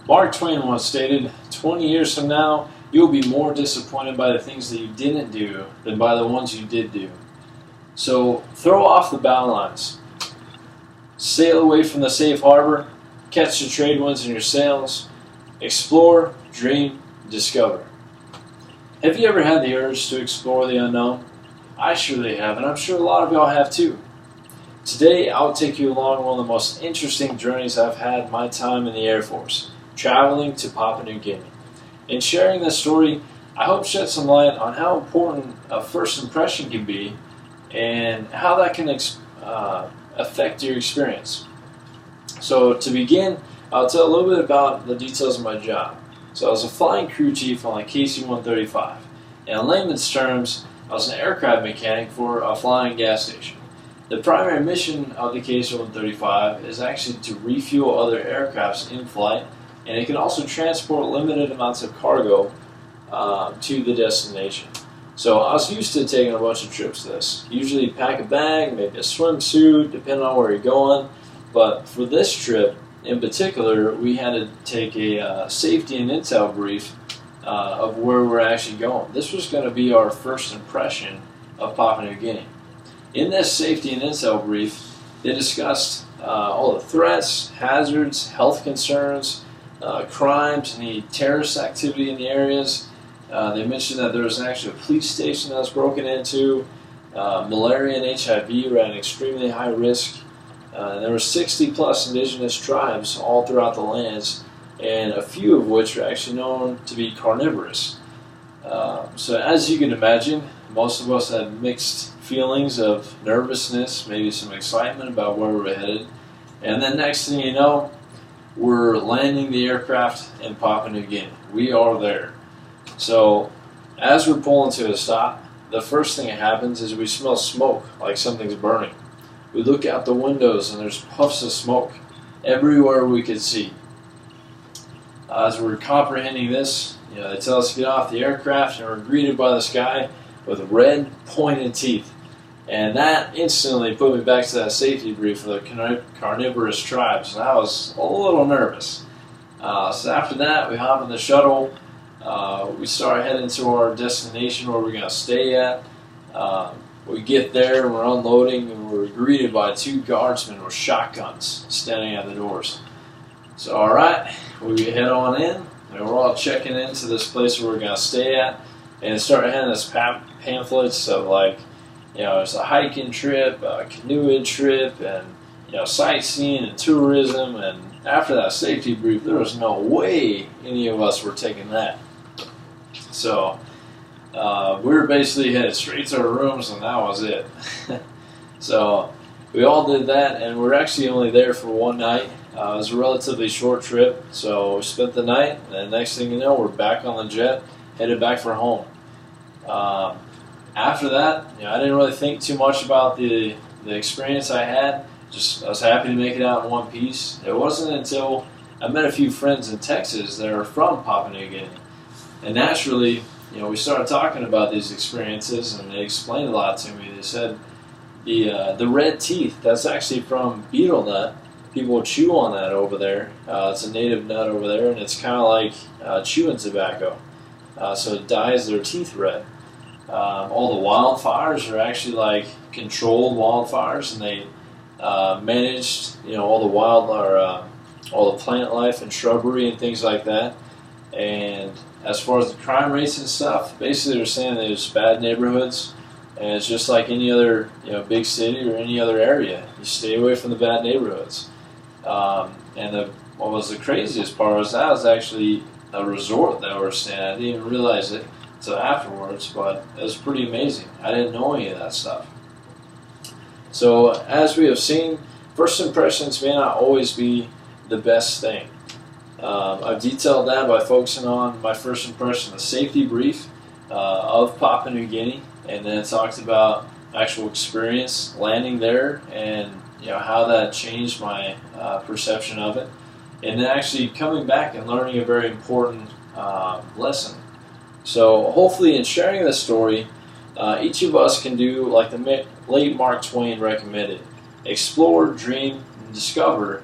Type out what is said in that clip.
Mark Twain once stated, 20 years from now, you'll be more disappointed by the things that you didn't do than by the ones you did do. So throw off the bow lines. Sail away from the safe harbor. Catch the trade winds in your sails. Explore, dream, discover. Have you ever had the urge to explore the unknown? I surely have, and I'm sure a lot of y'all have too. Today, I'll take you along one of the most interesting journeys I've had in my time in the Air Force, traveling to Papua New Guinea. In sharing this story, I hope shed some light on how important a first impression can be and how that can affect your experience. So to begin, I'll tell a little bit about the details of my job. So I was a flying crew chief on a KC-135, and in layman's terms, I was an aircraft mechanic for a flying gas station. The primary mission of the KC-135 is actually to refuel other aircrafts in flight, and it can also transport limited amounts of cargo to the destination. So I was used to taking a bunch of trips to this. Usually pack a bag, maybe a swimsuit, depending on where you're going. But for this trip in particular, we had to take a safety and intel brief of where we're actually going. This was going to be our first impression of Papua New Guinea. In this safety and intel brief, they discussed all the threats, hazards, health concerns, crimes, any terrorist activity in the areas. They mentioned that there was actually a police station that was broken into. Malaria and HIV were at an extremely high risk. There were 60 plus indigenous tribes all throughout the lands, and a few of which are actually known to be carnivorous. So as you can imagine, most of us had mixed feelings of nervousness, maybe some excitement about where we're headed. And then next thing you know, we're landing the aircraft in Papua New Guinea. We are there. So as we're pulling to a stop, the first thing that happens is we smell smoke, like something's burning. We look out the windows and there's puffs of smoke everywhere we could see. As we're comprehending this, they tell us to get off the aircraft, and we're greeted by this guy with red pointed teeth. And that instantly put me back to that safety brief for the carnivorous tribes, and I was a little nervous. So after that, we hop in the shuttle. We start heading to our destination where we're going to stay at. We get there, and we're unloading, and we're greeted by two guardsmen with shotguns standing at the doors. So alright, we head on in, and we're all checking into this place where we're going to stay at, and start handing us pamphlets of it's a hiking trip, a canoeing trip, and sightseeing and tourism. And after that safety brief, there was no way any of us were taking that. So we were basically headed straight to our rooms, and that was it. So we all did that, and we're actually only there for one night. It was a relatively short trip, so we spent the night, and the next thing you know, we're back on the jet, headed back for home. After that, I didn't really think too much about the experience I had. I was happy to make it out in one piece. It wasn't until I met a few friends in Texas that are from Papua New Guinea, and naturally, we started talking about these experiences, and they explained a lot to me. They said the red teeth, that's actually from betel nut. People chew on that over there. It's a native nut over there, and it's kind of like chewing tobacco. So it dyes their teeth red. All the wildfires are actually like controlled wildfires, and they managed, all the plant life and shrubbery and things like that. And as far as the crime rates and stuff, basically they're saying there's bad neighborhoods, and it's just like any other big city or any other area. You stay away from the bad neighborhoods. And what was the craziest part was that was actually a resort that we were staying at. I didn't even realize it until afterwards, but it was pretty amazing. I didn't know any of that stuff. So as we have seen, first impressions may not always be the best thing. I've detailed that by focusing on my first impression, the safety brief of Papua New Guinea, and then it talked about actual experience landing there and how that changed my perception of it, and then actually coming back and learning a very important lesson. So hopefully in sharing this story, each of us can do like the late Mark Twain recommended: explore, dream, and discover,